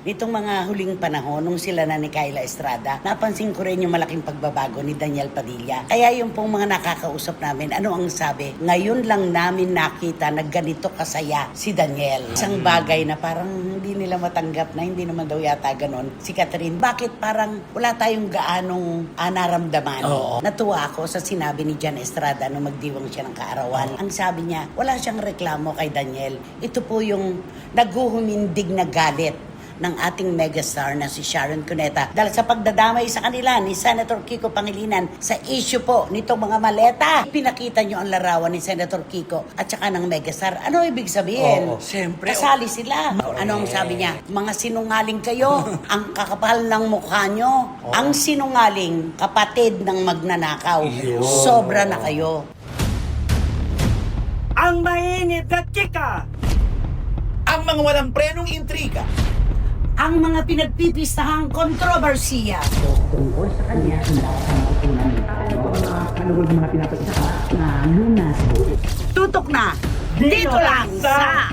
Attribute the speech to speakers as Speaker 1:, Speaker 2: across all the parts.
Speaker 1: nitong mga huling panahon, nung sila na ni Kyla Estrada, napansin ko rin yung malaking pagbabago ni Daniel Padilla. Kaya yung pong mga nakakausap namin, ano ang sabi? Ngayon lang namin nakita na ganito kasaya si Daniel. Isang bagay na parang hindi nila matanggap na hindi naman daw yata ganon. Si Catherine, bakit parang wala tayong gaanong naramdaman? Natuwa ako sa sinabi ni Jan Estrada nung magdiwang siya ng kaarawan. Ang sabi niya, wala siyang reklamo kay Daniel. Ito po yung naghuhumindig na galit ng ating megastar na si Sharon Cuneta dahil sa pagdadamay sa kanila ni Senator Kiko Pangilinan sa issue po nitong mga maleta. Pinakita nyo ang larawan ni Senator Kiko at saka ng megastar. Ano ibig sabihin?
Speaker 2: Siyempre.
Speaker 1: Kasali sila. Ano ang sabi niya? Mga sinungaling kayo. Ang kakapal ng mukha nyo. Ang sinungaling, kapatid ng magnanakaw. Sobra na kayo.
Speaker 3: Ang mainit na chika!
Speaker 2: Ang mga walang prenong intriga.
Speaker 1: Ang mga pinagpipistahang kontrobersiya. Tungkol sa kanya, tutok na dito lang sa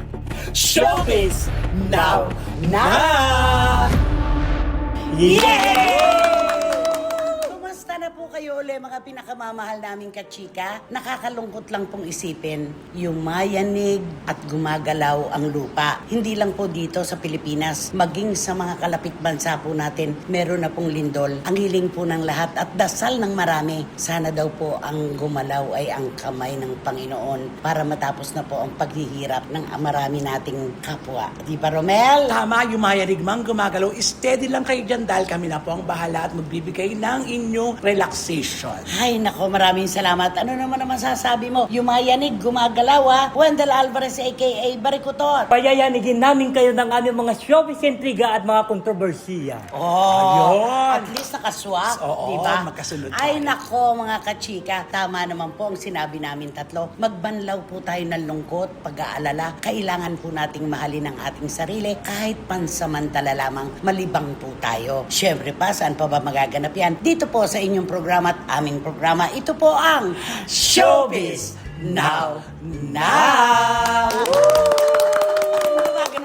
Speaker 2: Showbiz Now!
Speaker 1: Kumusta na po kayo ulit mga pinakamamahal naming kachika? Nakakalungkot lang pong isipin yung mayanig at gumagalaw ang lupa. Hindi lang po dito sa Pilipinas, maging sa mga kalapit bansa po natin, meron na pong lindol. Ang hiling po ng lahat at dasal ng marami, sana daw po ang gumalaw ay ang kamay ng Panginoon para matapos na po ang paghihirap ng marami nating kapwa. Di ba, Romel?
Speaker 2: Tama, yung mayarig mang gumagalaw. Steady lang kayo dyan dahil kami na po ang bahala at magbibigay ng inyong relaxation.
Speaker 1: Ay, nako, maraming salamat. Ano naman sasabi mo? Yung mayanig, gumagalaw Wendell Alvarez aka Barikutot.
Speaker 3: Payayanigin namin kayo ng aming mga showbiz intriga at mga kontrobersiya.
Speaker 1: At least nakaswak,
Speaker 2: Oo,
Speaker 1: di ba?
Speaker 2: magkasunod
Speaker 1: Ay,
Speaker 2: tayo.
Speaker 1: nako, mga kachika. Tama naman po ang sinabi namin tatlo. Magbanlaw po tayo ng lungkot, pag-aalala. Kailangan po nating mahalin ang ating sarili kahit pansamantala lamang malibang po tayo. Siyempre pa, saan pa ba magaganap yan? Dito po sa inyong programa at aming programa. Ito po ang Showbiz Now!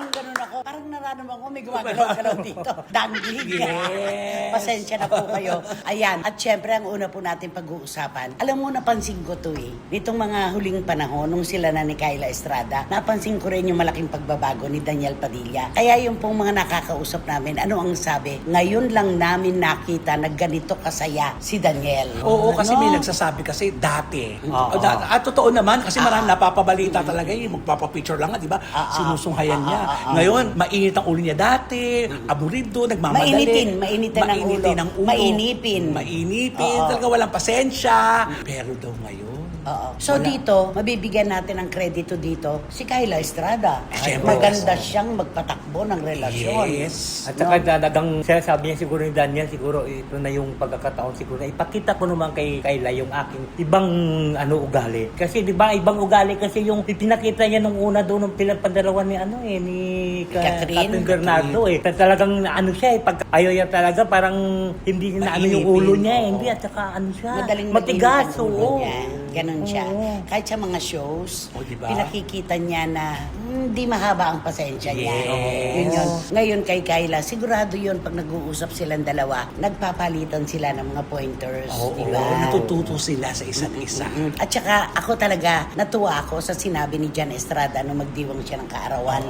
Speaker 1: Ganun ako. Parang nararamdaman ko may gumagalaw dito. Dangling.
Speaker 2: Yes.
Speaker 1: Pasensya na po kayo. Ayan. At syempre, ang una po natin pag-uusapan. Alam mo, napansin ko to nitong mga huling panahon, nung sila na ni Kyla Estrada, napansin ko rin yung malaking pagbabago ni Daniel Padilla. Kaya yung pong mga nakakausap namin, ano ang sabi? Ngayon lang namin nakita na ganito kasaya si Daniel.
Speaker 2: Oo, kasi may nagsasabi kasi dati. At totoo naman, kasi marami napapabalita talaga magpapapicture lang di ba? Sinusunghayan niya. Ngayon, mainit ang ulo niya dati, aburido, nagmamadali.
Speaker 1: Mainitin ang ulo. Mainipin.
Speaker 2: Talaga walang pasensya. Pero daw ngayon,
Speaker 1: So dito, mabibigyan natin ng kredito dito si Kyla Estrada.
Speaker 2: Siyempre.
Speaker 1: Maganda siyang magpatakbo ng relasyon.
Speaker 2: yes.
Speaker 3: At saka talagang sinasabi niya siguro ni Daniel, siguro ito na yung pagkakataon siguro. Ipakita ko naman kay Kyla yung aking ibang ugali. Kasi di ba ibang ugali kasi yung pinakita niya nung una doon ng pinagpadalawan ni ni Catherine Bernardo Talagang siya pag ayaw niya talaga parang hindi na yung ulo niya hindi at saka siya
Speaker 1: Madaling
Speaker 3: matigas.
Speaker 1: mainit ang ulo niya. Ganon siya.
Speaker 3: Oo.
Speaker 1: Kahit sa mga shows,
Speaker 2: diba?
Speaker 1: pinakikita niya na hindi mahaba ang pasensya niya.
Speaker 2: Yes.
Speaker 1: Yun. Ngayon kay Kyla, sigurado yun pag nag-uusap silang dalawa, nagpapalitan sila ng mga pointers. Diba?
Speaker 2: Natututo sila sa isa't isa.
Speaker 1: At saka ako talaga, natuwa ako sa sinabi ni Jan Estrada nung magdiwang siya ng kaarawan.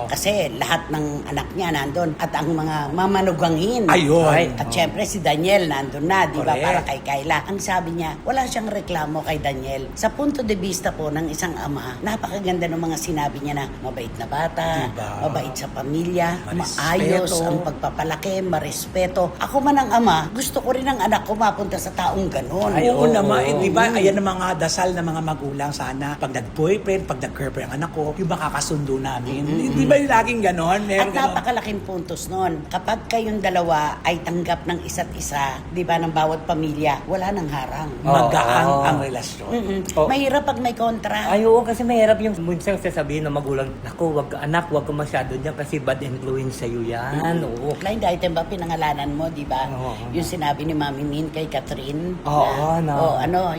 Speaker 1: Kasi lahat ng anak niya nandun at ang mga mamanugangin.
Speaker 2: Ayun.
Speaker 1: At syempre si Daniel nandun na, di ba,
Speaker 2: Correct.
Speaker 1: para kay Kyla. Ang sabi niya, wala siyang reklamo kay Daniel. Sa punto de vista po ng isang ama, napakaganda ng mga sinabi niya na mabait na bata,
Speaker 2: Diba?
Speaker 1: mabait sa pamilya,
Speaker 2: Marespeto.
Speaker 1: maayos ang pagpapalaki, marespeto. Ako man ang ama, gusto ko rin ang anak ko mapunta sa taong ganon.
Speaker 2: Oo naman, di ba? Ayan ang mga dasal ng mga magulang sana. Pag nag-boyfriend, pag nag-girlfriend ang anak ko, yung makakasundo namin. Di ba yung laging ganon?
Speaker 1: At napakalaking puntos nun. Kapag kayong dalawa ay tanggap ng isa't isa, di ba, ng bawat pamilya, wala nang harang.
Speaker 2: Magaang ang relasyon. relasyon.
Speaker 3: Oh.
Speaker 1: Mahirap pag may kontra.
Speaker 3: Ay, oo, kasi mahirap yung minsan sasabihin ng magulang, naku, wag anak, wag ka masyado dyan kasi bad influence sa'yo yan. Oo.
Speaker 1: Blind item ba pinangalanan mo, di ba?
Speaker 3: Oo.
Speaker 1: Yung sinabi ni Mami Min kay Catherine.
Speaker 3: Oo,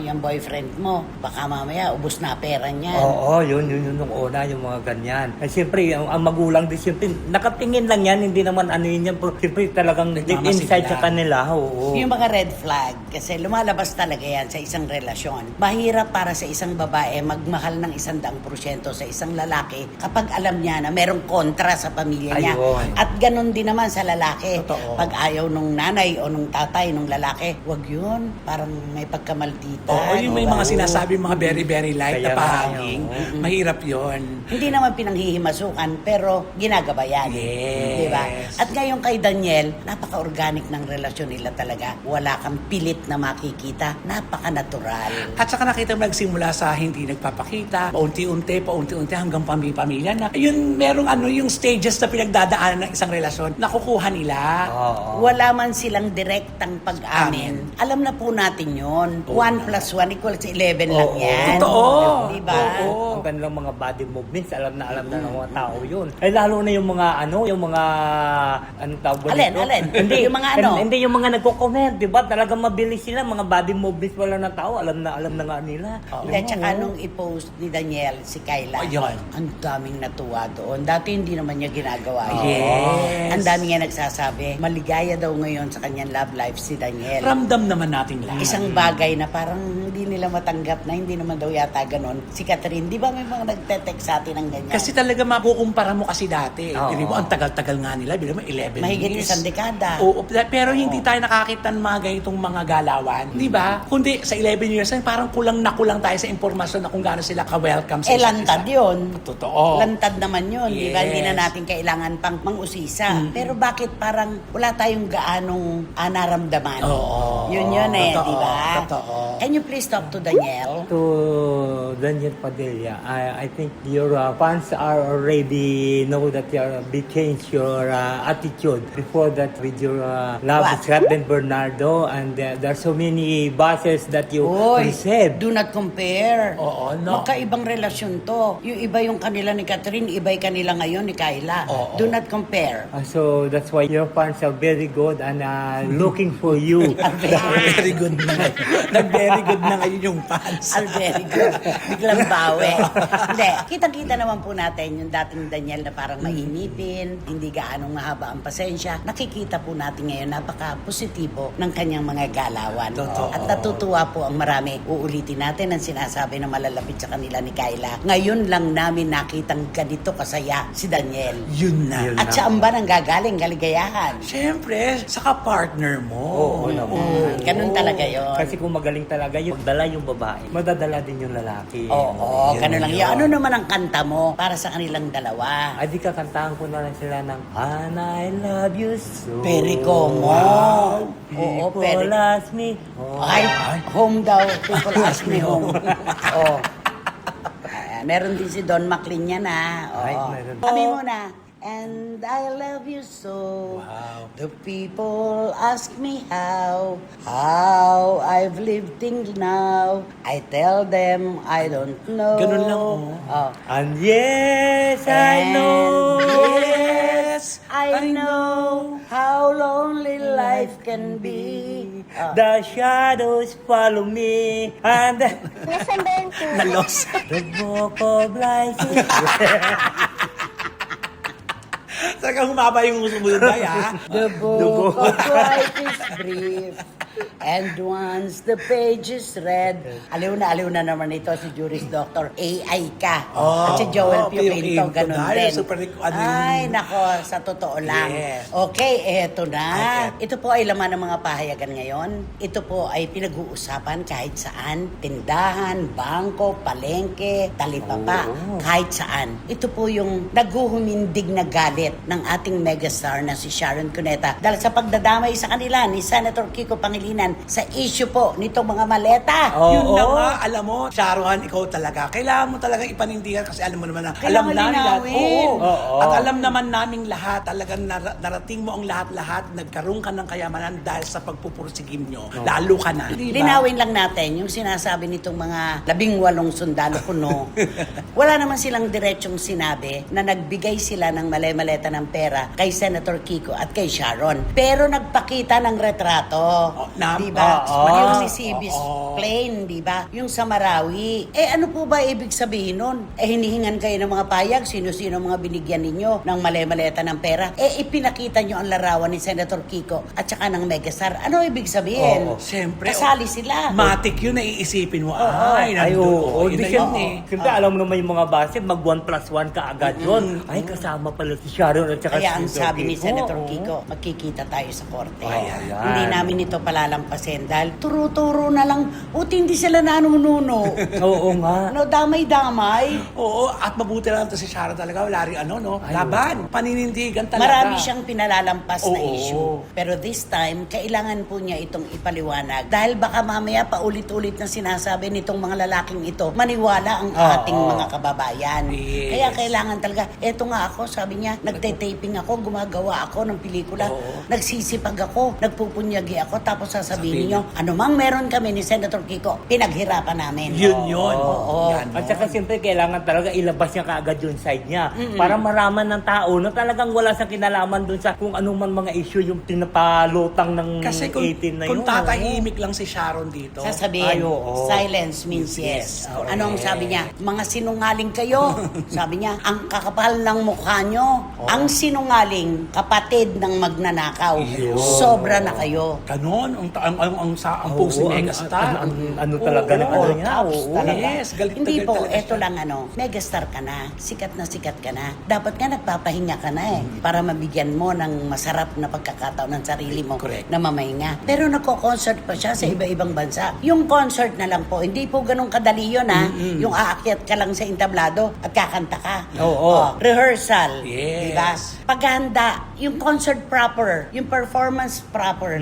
Speaker 1: Yung boyfriend mo, baka mamaya ubos na pera niya.
Speaker 3: Oo, yun nung una, yung mga ganyan. Kasi siyempre, ang magulang din, siyempre, nakatingin lang yan, hindi naman ano yun yan, pero siyempre talagang deep inside sa kanila, oo.
Speaker 1: Yung mga red flag, kasi lumalabas talaga yan sa isang relasyon. Mahirap para sa isang babae magmahal ng 100% sa isang lalaki kapag alam niya na merong kontra sa pamilya niya.
Speaker 3: Ayun.
Speaker 1: At ganun din naman sa lalaki.
Speaker 2: Totoo.
Speaker 1: Pag ayaw nung nanay o nung tatay nung lalaki, wag yun. Parang may pagkamaldita.
Speaker 2: Oo, yung may
Speaker 1: diba?
Speaker 2: mga sinasabi, mga very, very light na
Speaker 3: Kaya
Speaker 2: pahanging.
Speaker 3: nga, oo.
Speaker 2: Mahirap yon.
Speaker 1: Hindi naman pinanghihimasukan, pero ginagabayan.
Speaker 2: Yes.
Speaker 1: Diba? At ngayon kay Daniel, napaka-organic ng relasyon nila talaga. Wala kang pilit na makikita. Napaka-natural.
Speaker 2: At saka nakita mo nagsimula sa hindi nagpapakita, paunti-unti hanggang pamilya na. Yun, merong yung stages na pinagdadaanan ng isang relasyon, nakukuha nila.
Speaker 3: Oo.
Speaker 1: Wala man silang direktang pag-amin. Alam na po natin yun. 1 plus 1 equals 11 lang
Speaker 3: Oo.
Speaker 1: yan.
Speaker 2: Totoo.
Speaker 1: Diba?
Speaker 2: Oo.
Speaker 3: Ang kanilang mga body movements, alam na ng mga tao yun. Ay lalo na yung mga anong tawag ba
Speaker 1: Alin?
Speaker 3: dito?
Speaker 1: Alin?
Speaker 3: Hindi,
Speaker 1: Yung mga ano?
Speaker 3: Hindi yung mga nagko-comment, di ba? Talagang mabilis sila, mga body movements wala ng tao, alam na nga nila.
Speaker 1: Hindi, tsaka nung i-post ni Daniel, si Kayla,
Speaker 2: Ayun.
Speaker 1: ang daming natuwa doon. Dati hindi naman niya ginagawa yun.
Speaker 2: Yes.
Speaker 1: Ang daming nga nagsasabi, maligaya daw ngayon sa kanyang love life si Daniel.
Speaker 2: Ramdam naman natin lahat.
Speaker 1: Isang bagay na parang hindi nila matanggap na hindi naman daw yata ganon. Si Catherine, di ba may mga nagte-text sa atin ng ganyan?
Speaker 2: Kasi talaga makukumpara mo kasi dati.
Speaker 3: Oo.
Speaker 2: Hindi mo, ang tagal-tagal nga nila. Bili mo, 11
Speaker 1: Mahigit
Speaker 2: years.
Speaker 1: isang dekada.
Speaker 2: Oo, pero hindi tayo nakakita ng mga ganitong mga galawan. Di ba? Kundi sa 11 years, parang kulang tayo sa impormasyon na kung gaano sila ka-welcome sa isa't
Speaker 1: Lantad
Speaker 2: isa.
Speaker 1: yun.
Speaker 2: Totoo.
Speaker 1: Lantad naman yun, di ba?
Speaker 2: Yes.
Speaker 1: Hindi na natin kailangan pang mang-usisa. Pero bakit parang wala tayong gaanong naramdaman?
Speaker 2: Oo.
Speaker 1: Yun eh,
Speaker 2: Totoo,
Speaker 1: di ba?
Speaker 2: totoo.
Speaker 1: Can you please talk to Daniel?
Speaker 3: To Daniel Padilla, I think your fans are already know that you are change your attitude before that with your love
Speaker 1: What?
Speaker 3: with Captain Bernardo, and there are so many buses that you
Speaker 1: Oy,
Speaker 3: received.
Speaker 1: do not compare.
Speaker 2: Oo, no.
Speaker 1: Magkaibang relasyon to. Yung iba yung kanila ni Catherine, iba yung kanila ngayon ni Kayla.
Speaker 2: Oo.
Speaker 1: Do not compare.
Speaker 3: So that's why your fans are very good and looking for you.
Speaker 2: Very good na ngayon. Nag-very good na ngayon yung fans.
Speaker 1: Very good. Biglang bawi. Hindi, kitang-kita naman po natin yung dating Daniel na parang mainipin, hindi gaanong mahaba ang pasensya. Nakikita po natin ngayon napaka-positibo ng kanyang mga galawan.
Speaker 2: Totoo.
Speaker 1: At natutuwa po ang marami. Uulitin natin ang sinasabi na malalapit sa kanila ni Kayla. Ngayon lang namin nakitang ganito kasaya si Daniel.
Speaker 2: Yun na.
Speaker 3: Yun.
Speaker 1: At saan ba nang gagaling kaligayahan?
Speaker 2: Siyempre, sa ka-partner mo.
Speaker 3: Oo naman.
Speaker 1: Ganun talaga yon.
Speaker 3: Kasi kung magaling talaga yung magdala yung babae, madadala din yung lalaki.
Speaker 1: Oo,
Speaker 2: Yun
Speaker 1: ganun lang
Speaker 2: yun.
Speaker 1: yun. Ano naman ang kanta mo para sa kanilang dalawa?
Speaker 3: Ay, di kakantahan ko na lang sila ng And I love you so.
Speaker 1: Perico mo. Oo,
Speaker 3: People
Speaker 1: Perico.
Speaker 3: ask me.
Speaker 1: Ay, home daw. People ask me home. Oh. Meron din si Don McLean yan, ha?
Speaker 3: Ay,
Speaker 1: Oo.
Speaker 3: meron.
Speaker 1: Sabi mo na. And I love you so.
Speaker 2: Wow.
Speaker 1: The people ask me how I've lived till now. I tell them I don't know.
Speaker 2: Ganun lang,
Speaker 1: Oh.
Speaker 3: And yes, I
Speaker 1: And
Speaker 3: know.
Speaker 1: yes, I know how lonely life can be.
Speaker 3: The shadows follow me. And
Speaker 2: Na-loss.
Speaker 3: the book of life is
Speaker 2: Talagang humaba yung sumunod na, ha?
Speaker 1: The book of life is brief. And once the page is read, aliw na naman ito si Juris Doctor. AI ka.
Speaker 2: Oh,
Speaker 1: At si Joel
Speaker 2: oh,
Speaker 1: Pio Pinto,
Speaker 2: Pinto,
Speaker 1: ganun
Speaker 2: dahil
Speaker 1: din.
Speaker 2: super ano
Speaker 1: Ay,
Speaker 2: yung-
Speaker 1: nako, sa totoo lang.
Speaker 2: Yes.
Speaker 1: Okay, eto na.
Speaker 2: Ay,
Speaker 1: Ito po ay laman ng mga pahayagan ngayon. Ito po ay pinag-uusapan kahit saan. Tindahan, bangko, palengke, talipapa,
Speaker 3: Oh.
Speaker 1: kahit saan. Ito po yung naghuhumindig na galit ng ating megastar na si Sharon Cuneta dahil sa pagdadamay sa kanila ni Senator Kiko Pangilinan Pangilinan sa issue po nitong mga maleta.
Speaker 2: Yun na
Speaker 3: Oo.
Speaker 2: nga, alam mo, Sharon, ikaw talaga. Kailangan mo talaga ipanindigan kasi alam mo naman na,
Speaker 1: Kailangan
Speaker 2: alam namin lahat.
Speaker 1: linawin.
Speaker 3: Oo.
Speaker 2: At alam naman naming lahat, talagang narating mo ang lahat-lahat, nagkaroon ka ng kayamanan dahil sa pagpupursigim nyo. Lalo ka na. Diba?
Speaker 1: Linawin lang natin yung sinasabi nitong mga 18 sundalo kuno. Wala naman silang diretsong sinabi na nagbigay sila ng mali-maleta ng pera kay Senator Kiko at kay Sharon. Pero nagpakita ng retrato. Di ba? Yung si Sibis Plain, di ba? Yung sa Marawi. Ano po ba ibig sabihin nun? Hinihingan kayo ng mga payag, sino-sino mga binigyan ninyo ng mali-maleta ng pera. Ipinakita nyo ang larawan ni Senator Kiko at saka ng Megastar. Ano ibig sabihin?
Speaker 2: Siyempre.
Speaker 1: Kasali sila.
Speaker 2: Matik yun, naiisipin mo. Ay,
Speaker 3: Ay,
Speaker 2: nandun.
Speaker 3: oo.
Speaker 2: Yun
Speaker 3: Di
Speaker 2: na
Speaker 3: siya,
Speaker 2: yun eh.
Speaker 3: siyempre, alam mo naman yung mga base, mag 1+1 ka agad yun. Ay, kasama pala si Sharon at saka
Speaker 1: Kaya ang
Speaker 3: si
Speaker 1: sabi ni
Speaker 3: Kiko.
Speaker 1: Senator
Speaker 3: Oo.
Speaker 1: Kiko, magkikita tayo sa korte.
Speaker 2: Ayan.
Speaker 1: Hindi namin ito palalampasin dahil turo-turo na lang. Buti hindi sila nanununo.
Speaker 3: Oo nga.
Speaker 1: Ano, damay-damay.
Speaker 2: Oo, at mabuti lang ito si Sharon talaga. Wala rin laban. Paninindigan talaga.
Speaker 1: Marami siyang pinalalampas na
Speaker 2: Oo.
Speaker 1: issue. Pero this time, kailangan po niya itong ipaliwanag. Dahil baka mamaya paulit-ulit na sinasabi nitong mga lalaking ito, maniwala ang ating mga kababayan.
Speaker 2: Yes.
Speaker 1: Kaya kailangan talaga, eto nga ako, sabi niya, nagte-taping ako, gumagawa ako ng pelikula, nagsisipag ako, nagpupunyagi ako, tapos sasabihin niyo, anumang meron kami ni Senator Kiko, pinaghirapan namin.
Speaker 2: Yun.
Speaker 1: Oo.
Speaker 2: Yan,
Speaker 3: At saka siyempre kailangan talaga ilabas niya kaagad yung side niya para maraman ng tao na talagang wala sa kinalaman dun sa kung anong man mga issue yung pinapalutang ng
Speaker 2: Kasi
Speaker 3: 18 na
Speaker 2: kung
Speaker 3: yun.
Speaker 2: tatahimik lang si Sharon dito.
Speaker 1: Sasabihin,
Speaker 3: Ay, oo.
Speaker 1: silence means yes.
Speaker 2: Correct.
Speaker 1: Anong sabi niya? Mga sinungaling kayo. Sabi niya, ang kakapal ng mukha nyo. Ang sinungaling, kapatid ng magnanakaw.
Speaker 2: Yun.
Speaker 1: Sobra na kayo.
Speaker 2: Ganon, ang puso ni Megastar.
Speaker 3: Ano talaga ng ano niya?
Speaker 1: Tops
Speaker 3: Oo.
Speaker 1: talaga.
Speaker 2: Yes, galit na
Speaker 1: Hindi
Speaker 2: galit
Speaker 1: po,
Speaker 2: talaga
Speaker 1: eto
Speaker 2: siya.
Speaker 1: lang megastar ka na, sikat ka na. Dapat nga nagpapahinga ka na para mabigyan mo ng masarap na pagkakataon ng sarili mo
Speaker 2: Correct.
Speaker 1: na mamahinga. Pero nagko-concert pa siya sa iba-ibang bansa. Yung concert na lang po, hindi po ganun kadali yun Yung aakyat ka lang sa entablado at kakanta ka.
Speaker 3: Oo.
Speaker 1: Rehearsal.
Speaker 2: Yes.
Speaker 1: Diba? Paghahanda, yung concert proper, yung performance proper.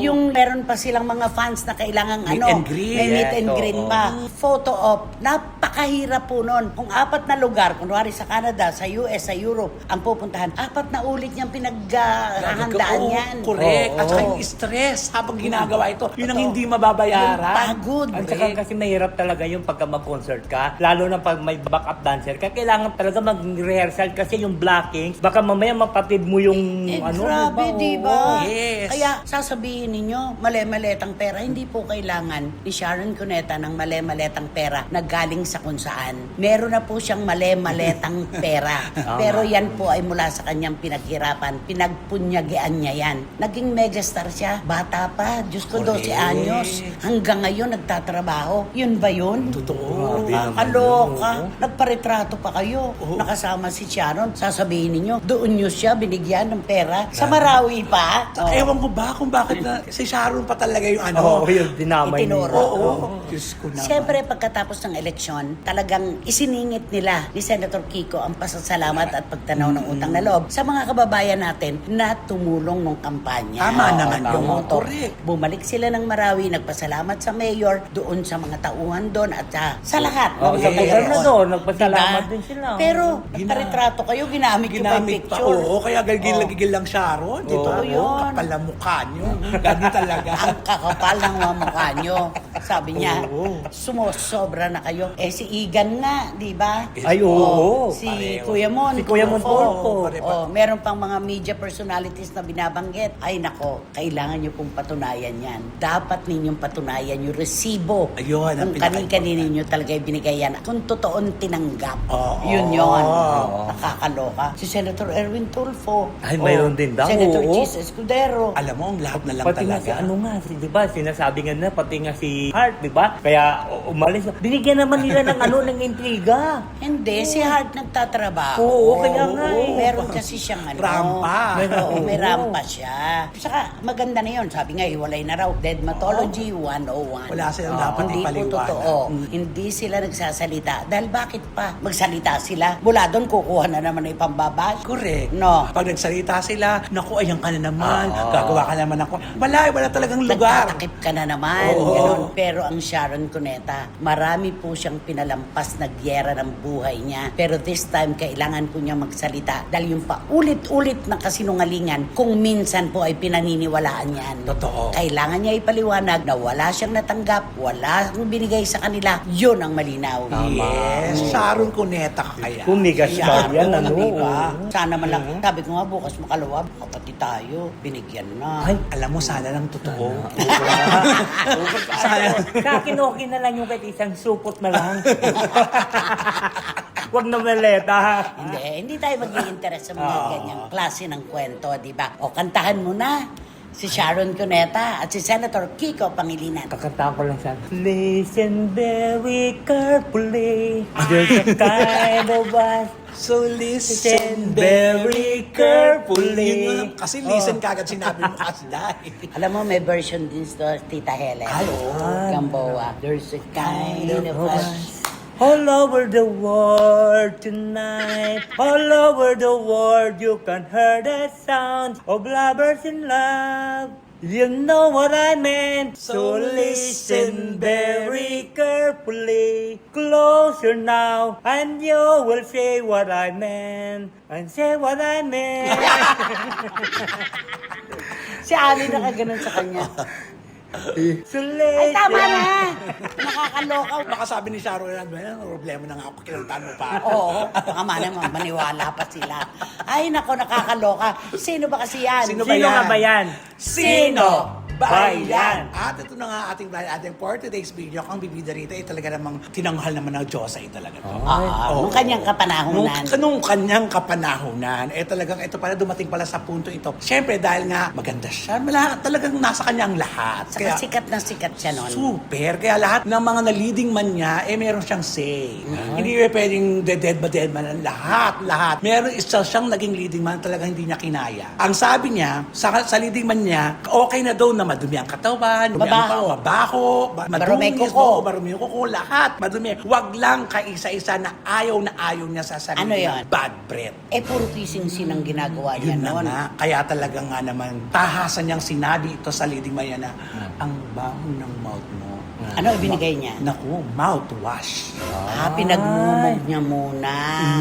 Speaker 1: Yung meron pa silang mga fans na kailangan
Speaker 2: Meet and greet.
Speaker 1: may meet and
Speaker 3: Yes,
Speaker 1: greet
Speaker 3: oo.
Speaker 1: pa. Photo op, napakahirap po nun. Kung 4 na lugar, kunwari sa Canada, sa US, sa Europe, ang pupuntahan, 4 na ulit niyang pinaghahandaan yan.
Speaker 2: Correct.
Speaker 3: Oo.
Speaker 2: At saka yung stress habang ginagawa ito, yun ang
Speaker 1: Totoo.
Speaker 2: hindi mababayaran.
Speaker 1: Yung pagod.
Speaker 3: At saka kasi mahirap talaga yung pagka mag-concert ka, lalo na pag may backup dancer ka, kailangan talaga mag-rehearsal kasi yung blockings, baka mamaya mapatid mo yung
Speaker 1: Grabe,
Speaker 3: diba?
Speaker 1: di ba?
Speaker 3: Oo.
Speaker 2: Yes.
Speaker 1: Kaya sasabihin ninyo, mali-maletang pera. Hindi po kailangan ni Sharon Cuneta ng mali-maletang pera na galing sa kung saan. Meron na po siyang mali-maletang pera. Pero yan po ay mula sa kanyang pinaghirapan. Pinagpunyagian niya yan. Naging megastar siya. Bata pa. Diyos ko, 12
Speaker 2: Correct.
Speaker 1: anyos. Hanggang ngayon nagtatrabaho. Yun ba yun?
Speaker 2: Totoo.
Speaker 3: Grabe naman
Speaker 1: Kaloka.
Speaker 3: yun,
Speaker 1: Nagparetrato pa kayo. Nakasama si Sharon. Sasabihin ninyo, doon nyo siya binigyan ng pera. Sa Marawi pa.
Speaker 2: Ewan ko ba kung bakit na si Sharon pa talaga yung
Speaker 3: Oo, yung dinamay
Speaker 1: Itinuro.
Speaker 3: niya.
Speaker 2: Oo. Diyos ko naman.
Speaker 1: Siyempre, pagkatapos ng eleksyon, talagang isiningit nila ni Senator Kiko ang pasasalamat at pagtanaw ng utang na loob sa mga kababayan natin na tumulong ng kampanya.
Speaker 2: Tama naman yun.
Speaker 1: Bumoto.
Speaker 2: Correct.
Speaker 1: Bumalik sila ng Marawi, nagpasalamat sa mayor, doon sa mga tauhan doon at sa lahat.
Speaker 3: Oo,
Speaker 1: ng
Speaker 3: sa
Speaker 1: mga
Speaker 3: gobernador,
Speaker 1: mayor.
Speaker 3: nagpasalamat din sila.
Speaker 1: Pero, nagparetrato kayo, ginamit yung
Speaker 2: Ginamit pa.
Speaker 1: picture.
Speaker 2: Oo, kaya gigil lang Sharon. Ito,
Speaker 1: Oo, yun.
Speaker 2: kapal na mukha nyo. Gagi talaga.
Speaker 1: Ang kakapal ng mga mukha nyo. Sabi niya,
Speaker 2: Oo.
Speaker 1: sumosobra na kayo. Si Igan nga, di ba?
Speaker 3: Ay, oo.
Speaker 1: Si
Speaker 2: Pareho.
Speaker 1: Kuya Mon.
Speaker 3: Si Kuya Mon Tulfo.
Speaker 1: Meron pang mga media personalities na binabanggit. Ay nako, kailangan nyo pong patunayan yan. Dapat ninyong patunayan yung resibo.
Speaker 2: Ayun, ang
Speaker 1: Kung
Speaker 2: pinaka-
Speaker 1: kanin-kanino nyo talaga binigay yan. Kung totoon tinanggap.
Speaker 2: Oo.
Speaker 1: Yun yun.
Speaker 3: Oo.
Speaker 1: Nakakaloka. Si Senator Erwin Tulfo.
Speaker 3: Ay, mayroon din daw.
Speaker 1: Senator
Speaker 3: Oo.
Speaker 1: Chis Escudero.
Speaker 2: Alam mo, ang lahat na lang
Speaker 3: Pati nga
Speaker 2: talaga.
Speaker 3: si ano nga, di ba, sinasabi nga na, pati nga si Hart, di ba? Kaya umalis. Binigyan naman nila ng ano, ng intriga.
Speaker 1: Hindi, si Hart nagtatrabaho.
Speaker 3: Oo, kaya nga eh.
Speaker 1: Meron kasi siyang ano.
Speaker 2: Rampa.
Speaker 1: May rampa siya. Saka maganda na yun. Sabi nga, hiwalay na raw. Dermatology 101.
Speaker 2: Wala silang dapat
Speaker 1: Hindi po
Speaker 2: ipaliwanag.
Speaker 1: totoo. Hindi sila nagsasalita. Dahil bakit pa? Magsalita sila. Mula doon, kukuha na naman ng ipambabash.
Speaker 2: Correct.
Speaker 1: No.
Speaker 2: Pag nagsalita magsasalita sila, naku, ayan ka na naman,
Speaker 3: Oo.
Speaker 2: gagawa ka naman ako. Wala talagang lugar.
Speaker 1: Nagtatakip ka na naman.
Speaker 2: Oo.
Speaker 1: Ganon. Pero ang Sharon Cuneta, marami po siyang pinalampas na gyera ng buhay niya. Pero this time, kailangan po niya magsalita dahil yung paulit-ulit na kasinungalingan, kung minsan po ay pinaniniwalaan niyan.
Speaker 2: Totoo.
Speaker 1: Kailangan niya ipaliwanag na wala siyang natanggap, wala siyang binigay sa kanila. Yun ang malinaw.
Speaker 2: Yes, Sharon Cuneta ka kaya.
Speaker 3: Kumigas
Speaker 1: Sharon,
Speaker 3: ba yan, ano?
Speaker 1: diba? Sana man lang. Sabi ko nga, bukas makalawa, kapati tayo. Binigyan na.
Speaker 3: Ay,
Speaker 2: Alam mo, sana lang totoo.
Speaker 3: Sa akin okay na lang yung kahit isang supot na lang. Huwag na maleta.
Speaker 1: Hindi tayo mag-i-interest sa mga ganyang klase ng kwento, di ba? O, kantahan mo na si Sharon Cuneta at si Senator Kiko Pangilinan.
Speaker 3: Kakantaan ko lang siya. Listen very carefully. There's a kind of us.
Speaker 2: So listen very carefully. Yun nga, kasi listen kagad sinabi mo kasi dahil.
Speaker 1: Alam mo, may version din to Tita Helen.
Speaker 2: Ay, oo.
Speaker 1: Gamboa. There's a kind of us.
Speaker 3: All over the world tonight, all over the world you can hear the sound of lovers in love. You know what I meant, so listen very carefully. Closer now, and you will say what I meant, and say what I meant.
Speaker 1: Si Ali nakaganon sa kanya.
Speaker 3: So
Speaker 1: Ay,
Speaker 3: listen.
Speaker 1: tama na! Nakakaloka.
Speaker 2: Baka sabi ni Sharon, ano problema na nga ako, kinantaan mo pa.
Speaker 1: Oo, baka maniwala pa sila. Ay, nako, nakakaloka. Sino ba kasi yan?
Speaker 2: Sino
Speaker 3: Sino ka ba yan?
Speaker 1: Sino ba yan?
Speaker 2: At ito na nga ating for today's video. Ang bibida rito ay talaga namang tinanghal naman ng Diyos ay talaga to.
Speaker 1: Nung kanyang kapanahunan.
Speaker 2: Nung kanyang kapanahunan, talagang ito pala dumating pala sa punto ito. Siyempre dahil nga maganda siya, talagang nasa kanyang lahat.
Speaker 1: Saka sikat na sikat siya nun.
Speaker 2: Super. Kaya lahat ng mga na-leading man niya, meron siyang say. Hindi pwedeng dead man ang lahat. Meron isa siyang naging leading man talagang hindi niya kinaya. Ang sabi niya, sa leading man niya, okay na daw na madumi ang katawan, mabaho,
Speaker 1: Marumi
Speaker 2: madungis,
Speaker 1: kuko.
Speaker 2: marumi yung kuko, lahat madumi. Wag lang kaisa-isa na ayaw niya sa sarili.
Speaker 1: Ano yun?
Speaker 2: Bad breath.
Speaker 1: Puro kissing-sin ang ginagawa niya
Speaker 2: Yun na
Speaker 1: nun.
Speaker 2: nga. Kaya talaga nga naman, tahasan niyang sinabi ito sa leading man yan na, ang baho ng mouth mo.
Speaker 1: Ano ibinigay niya?
Speaker 2: Naku, mouthwash.
Speaker 1: Pinagmumog niya muna.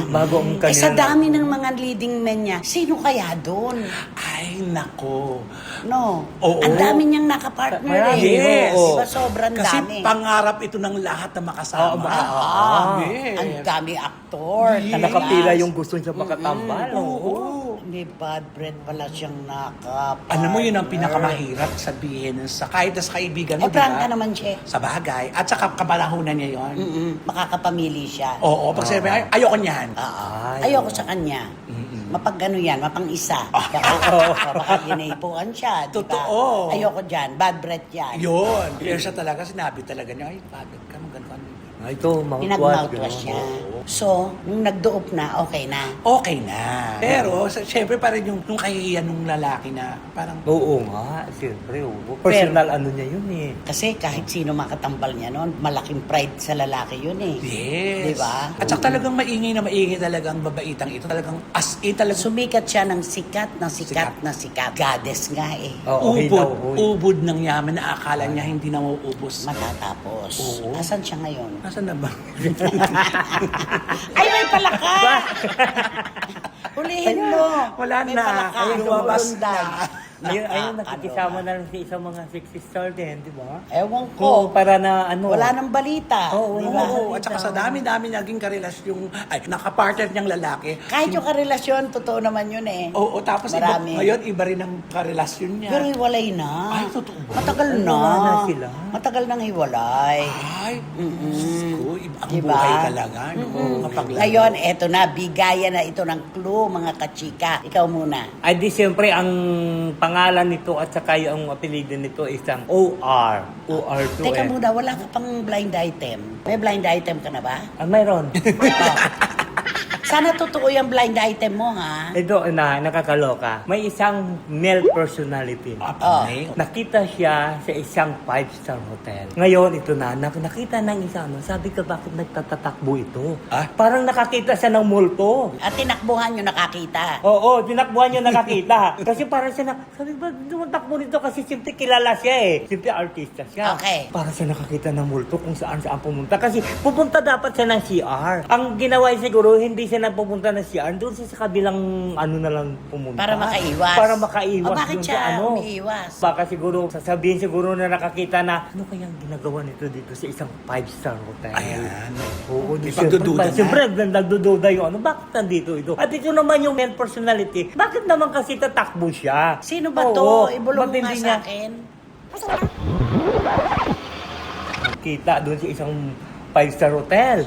Speaker 3: Bago ang kanila.
Speaker 1: Sa dami ng mga leading men niya, sino kaya doon?
Speaker 2: Ay, nako.
Speaker 1: No.
Speaker 2: Oo.
Speaker 1: Ang dami niyang nakapartner
Speaker 3: Marami,
Speaker 1: eh.
Speaker 2: Yes.
Speaker 1: Diba sobrang
Speaker 2: Kasi
Speaker 1: dami?
Speaker 2: pangarap ito ng lahat na makasama. Yes.
Speaker 1: Ang dami aktor.
Speaker 2: Yes.
Speaker 3: Na nakapila yung gusto niya makatambal.
Speaker 2: Oo.
Speaker 1: Hindi bad breath pala siyang nakapartner.
Speaker 2: Alam mo, yun ang pinakamahirap sabihin sa kahit sa kaibigan mo,
Speaker 1: Prangka naman siya.
Speaker 2: Sa bagay. At saka kapalahunan niya yun.
Speaker 1: Makakapamili siya.
Speaker 2: Oo, pag sabi, ay, ayoko niyan.
Speaker 3: Ay,
Speaker 1: Ayoko sa kanya. Mapag yan, mapang-isa. Baka ginaipuan siya. Diba?
Speaker 2: Totoo.
Speaker 1: Ayoko dyan. Bad breath yan.
Speaker 2: Yun. Kaya siya talaga, sinabi talaga niya, ay, pagod ka, maganda.
Speaker 3: ito, mouthwash.
Speaker 1: Pinag-mouthwash niya.
Speaker 2: Oo.
Speaker 1: So, nung nagduop na, okay na.
Speaker 2: Okay na. Pero, syempre pa rin yung kahihiyan ng lalaki na parang,
Speaker 3: Oo nga, siyempre. Personal ano niya yun eh.
Speaker 1: Kasi kahit sino makatambal niya noon, malaking pride sa lalaki yun eh.
Speaker 2: yes.
Speaker 1: Diba?
Speaker 2: At saka talagang maingay talagang babaitang ito. Talagang as in talagang
Speaker 1: Sumikat siya ng sikat na sikat na sikat. Goddess nga eh.
Speaker 3: Oo,
Speaker 2: ubod ng yaman na akala niya hindi na mauubos.
Speaker 1: Matatapos.
Speaker 2: Oo.
Speaker 1: Asan siya ngayon?
Speaker 2: Nasaan na ba?
Speaker 1: Ay, may palaka! Hulihin mo!
Speaker 2: Wala
Speaker 1: May
Speaker 2: na.
Speaker 1: palaka.
Speaker 2: Ay, lumabas
Speaker 1: Lumulundag.
Speaker 3: Ayun, nakikisama na lang sa isang mga sexy star din, di ba?
Speaker 1: Ewan
Speaker 3: Oo,
Speaker 1: ko.
Speaker 3: para na ano.
Speaker 1: Wala nang balita.
Speaker 3: Oo,
Speaker 1: Diba?
Speaker 2: Oo, at saka sa dami-dami naging karelasyon, ay, nakapartner niyang lalaki.
Speaker 1: Kahit yung karelasyon, totoo naman yun eh.
Speaker 2: Oo, tapos
Speaker 1: Marami.
Speaker 2: ngayon iba rin ang karelasyon niya.
Speaker 1: Pero hiwalay na.
Speaker 2: Ay, totoo ba?
Speaker 1: Matagal na.
Speaker 3: Wala na sila.
Speaker 1: Matagal nang hiwalay.
Speaker 2: Ay, Diyos ko, iba ang
Speaker 1: Diba?
Speaker 2: buhay talaga. No? Mapaglaro.
Speaker 1: Ngayon, eto na, bigayan na ito ng clue, mga kachika. Ikaw muna.
Speaker 3: Ay di siyempre ang pangalan nito at saka yung apelido nito isang OR. OR2
Speaker 1: Teka
Speaker 3: eh.
Speaker 1: muna, wala ka pang blind item. May blind item ka na ba?
Speaker 3: Ah, mayroon.
Speaker 1: Sana totoo yung blind item mo, ha?
Speaker 3: Ito na, nakakaloka. May isang male personality.
Speaker 2: May.
Speaker 3: Nakita siya sa isang 5-star hotel. Ngayon, ito na, nakita ng isang sabi ka, bakit nagtatatakbo ito?
Speaker 2: Ah?
Speaker 3: Parang nakakita siya ng multo.
Speaker 1: At tinakbuhan nyo nakakita.
Speaker 3: Oo, tinakbuhan niya nakakita. Kasi parang siya sabi ba, tumatakbo nito kasi simple kilala siya eh. Simple artista siya.
Speaker 1: Okay.
Speaker 3: Parang siya nakakita ng multo kung saan pumunta. Kasi pupunta dapat siya ng CR. Ang ginawa niya siguro, hindi siya napupunta ng CR. Doon siya sa kabilang na lang pumunta.
Speaker 1: Para makaiwas.
Speaker 3: Para makaiwas.
Speaker 1: O, bakit
Speaker 3: doon
Speaker 1: siya
Speaker 3: sa
Speaker 1: umiiwas?
Speaker 3: Baka siguro, sasabihin siguro na nakakita na, ano kayang ginagawa nito dito sa isang 5-star hotel?
Speaker 2: Ayan.
Speaker 3: Oo,
Speaker 2: May pagdududa na.
Speaker 3: Siyempre, nagdududa yung bakit nandito ito? At ito naman yung main personality, bakit naman kasi tatakbo siya?
Speaker 1: Sino ba
Speaker 3: Oo,
Speaker 1: to? Ibulong
Speaker 3: ba't
Speaker 1: mo nga
Speaker 3: hindi
Speaker 1: sa
Speaker 3: niya
Speaker 1: akin.
Speaker 3: Kita doon sa isang 5-star hotel.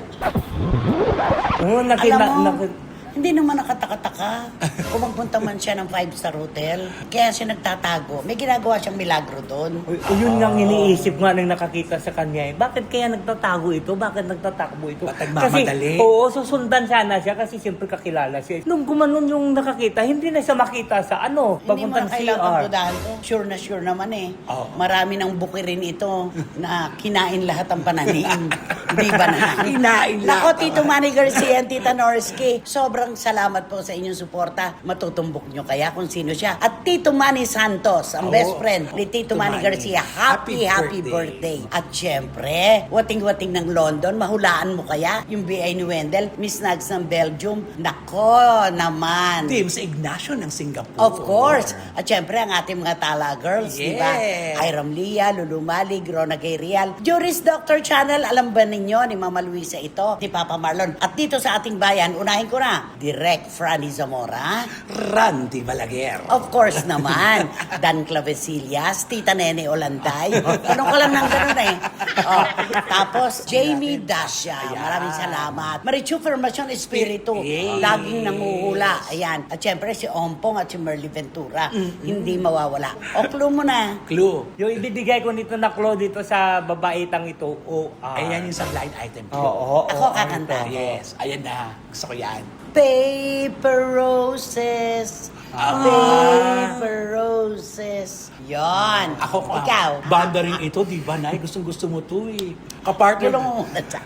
Speaker 3: Oo, nakita,
Speaker 1: Alam mo, hindi naman nakataka-taka kung magpunta man siya ng 5-star hotel. Kaya siya nagtatago. May ginagawa siyang milagro doon.
Speaker 3: yun nga iniisip nga nang nakakita sa kanya eh. Bakit kaya nagtatago ito? Bakit nagtatakbo ito?
Speaker 2: Ba't nagmamadali?
Speaker 3: Kasi, oo, susundan sana siya kasi siyempre kakilala siya. Nung gumanon yung nakakita, hindi na siya makita sa
Speaker 1: Hindi mo
Speaker 3: papuntang
Speaker 1: na kailangan
Speaker 3: CR.
Speaker 1: dudahan to. Sure na sure naman eh.
Speaker 2: Oo.
Speaker 1: Marami ng bukirin ito na kinain lahat ang pananim. Di ba na?
Speaker 2: Kinain
Speaker 1: Nako,
Speaker 2: lahat.
Speaker 1: Tito Manny Garcia and Tita Norski, sobrang salamat po sa inyong suporta. Matutumbok nyo kaya kung sino siya. At Tito Manny Santos, ang
Speaker 2: Oo.
Speaker 1: best friend ni Tito
Speaker 2: Tito
Speaker 1: Manny
Speaker 2: Manny.
Speaker 1: Garcia. Happy
Speaker 2: Happy
Speaker 1: birthday. At syempre, wating-wating ng London, mahulaan mo kaya yung BI ni Wendell, Miss Nags ng Belgium. Nako naman.
Speaker 2: Team sa Ignacio ng Singapore.
Speaker 1: Of course. At syempre, ang ating mga Tala girls, di ba?
Speaker 2: Yes.
Speaker 1: Iram Lia, Lulu Malig, Rona Gabriel. Juris Doctor Channel, alam ba ninyo ni Mama Luisa ito, ni Papa Marlon. At dito sa ating bayan, unahin ko na, Direk Franny Zamora.
Speaker 2: Randy Balaguer.
Speaker 1: Of course naman, Dan Clavesillas, Tita Nene Olanday. Ganun ka lang ng ganun eh. Oh, tapos, Jamie Dasha. Maraming salamat. Marichu Formacion Espiritu.
Speaker 2: Yes.
Speaker 1: Laging nanguhula. Ayan. At syempre, si Ompong at si Merly Ventura. Hindi mawawala. O, clue mo na.
Speaker 2: Clue.
Speaker 3: Yung ibibigay ko nito na clue dito sa babaitang ito,
Speaker 2: Ayan yung sa blind item clue.
Speaker 3: Oo,
Speaker 1: Ako kakanta.
Speaker 2: Yes. Ayan na. Gusto ko yan.
Speaker 1: Paper roses. Paper roses. Yon.
Speaker 2: Ako ka.
Speaker 1: Ikaw.
Speaker 2: Banda rin ito, di ba, Nay? Gustong-gusto mo to eh. Kapartner.
Speaker 1: Tulong mo muna sa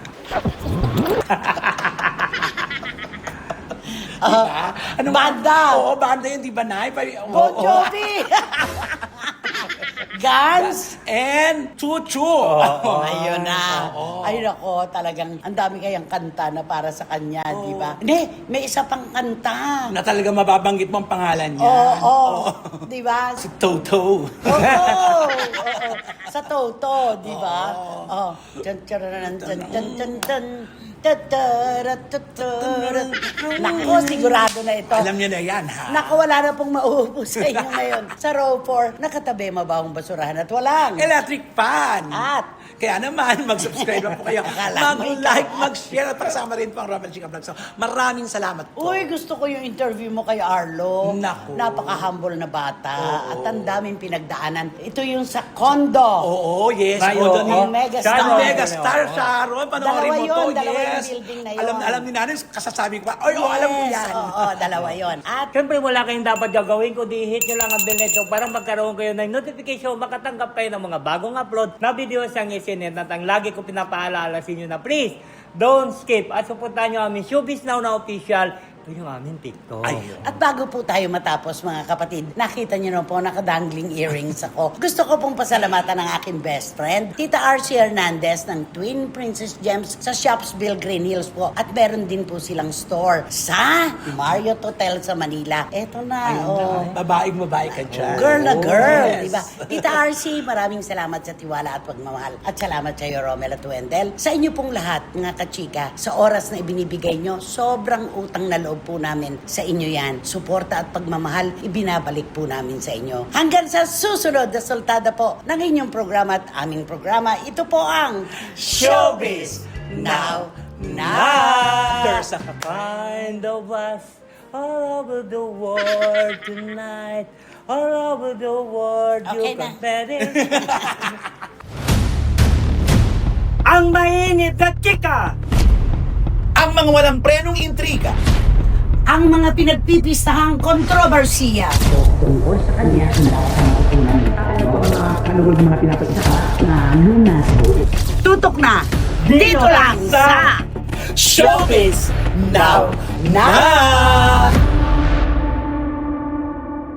Speaker 2: Diba? Ano
Speaker 1: banda.
Speaker 2: Oo, banda yun, di ba, Nay?
Speaker 1: Bon Jovi. Guns.
Speaker 2: And Chuchu.
Speaker 1: Ayun na. Ay nako, talagang ang dami kayang kanta na para sa kanya, di ba? Hindi, may isa pang kanta.
Speaker 2: Na talaga mababanggit mo ang pangalan niya.
Speaker 1: Oo, di ba?
Speaker 2: Si Toto.
Speaker 1: Oo. Sa Toto, di ba? Oh. Chan chan chan chan chan chan. Nako, sigurado na ito.
Speaker 2: Alam niya na yan, ha?
Speaker 1: Naku, wala na pong mauubos sa inyo ngayon. Sa row 4, nakatabi mabawang basurahan at walang.
Speaker 2: Electric fan.
Speaker 1: At?
Speaker 2: Kaya naman, mag-subscribe lang po kayo.
Speaker 1: Akala mo
Speaker 2: Mag-like,
Speaker 1: ikaw.
Speaker 2: mag-share at pagsama rin po ang Robert Chica Vlog. So, maraming salamat po.
Speaker 1: Uy, gusto ko yung interview mo kay Arlo.
Speaker 2: Naku.
Speaker 1: Napaka-humble na bata.
Speaker 2: Oo.
Speaker 1: At ang daming pinagdaanan. Ito yung sa condo.
Speaker 2: Oo, yes.
Speaker 3: Tayo,
Speaker 2: Golden
Speaker 1: Ang megastar.
Speaker 2: Ang
Speaker 3: Sharon.
Speaker 2: Megastar, Sharon. Panoorin mo
Speaker 1: Dalawa
Speaker 2: to.
Speaker 1: yun, dalawa yung
Speaker 2: Yes.
Speaker 1: building na yun.
Speaker 2: Alam ni nanay, kasasabi ko pa, ay, alam ko yan.
Speaker 1: Oo, dalawa yon. At
Speaker 3: Siyempre, wala kayong dapat gagawin kundi hit nyo lang ang bell nito para magkaroon kayo ng notification, makatanggap kayo ng mga bagong upload na video sa SNN at ang lagi ko pinapaalala sa inyo na please, don't skip at supportahan nyo aming Showbiz Now na official. Ito yung aming TikTok.
Speaker 2: Ayun.
Speaker 1: At bago po tayo matapos mga kapatid, nakita niyo na po nakadangling earrings ako. Gusto ko pong pasalamatan ng aking best friend, Tita RC Hernandez ng Twin Princess Gems sa Shopsville Green Hills po. At meron din po silang store sa Marriott Hotel sa Manila. Eto na, oh.
Speaker 2: Babaeng-babae ka dyan.
Speaker 1: Girl na girl,
Speaker 2: Yes.
Speaker 1: di ba? Tita RC, maraming salamat sa tiwala at pagmamahal. At salamat sa iyo, Romel at Wendell. Sa inyo pong lahat, mga kachika, sa oras na ibinibigay nyo, sobrang utang na loob po namin sa inyo yan. Suporta at pagmamahal, ibinabalik po namin sa inyo. Hanggang sa susunod na sultada po ng inyong programa at aming programa, ito po ang Showbiz Now.
Speaker 3: There's a kind of us all over the world tonight. All over the world,
Speaker 1: Okay
Speaker 3: you
Speaker 1: na.
Speaker 3: can bet it. Ang mainit na chika!
Speaker 2: Ang mga walang prenong intriga,
Speaker 1: ang mga pinagpipistahang kontrobersiya. Tungkol sa kanya,
Speaker 2: Ano ba mga pinapagkita na lunas?
Speaker 1: tutok na dito lang sa
Speaker 2: Showbiz Now!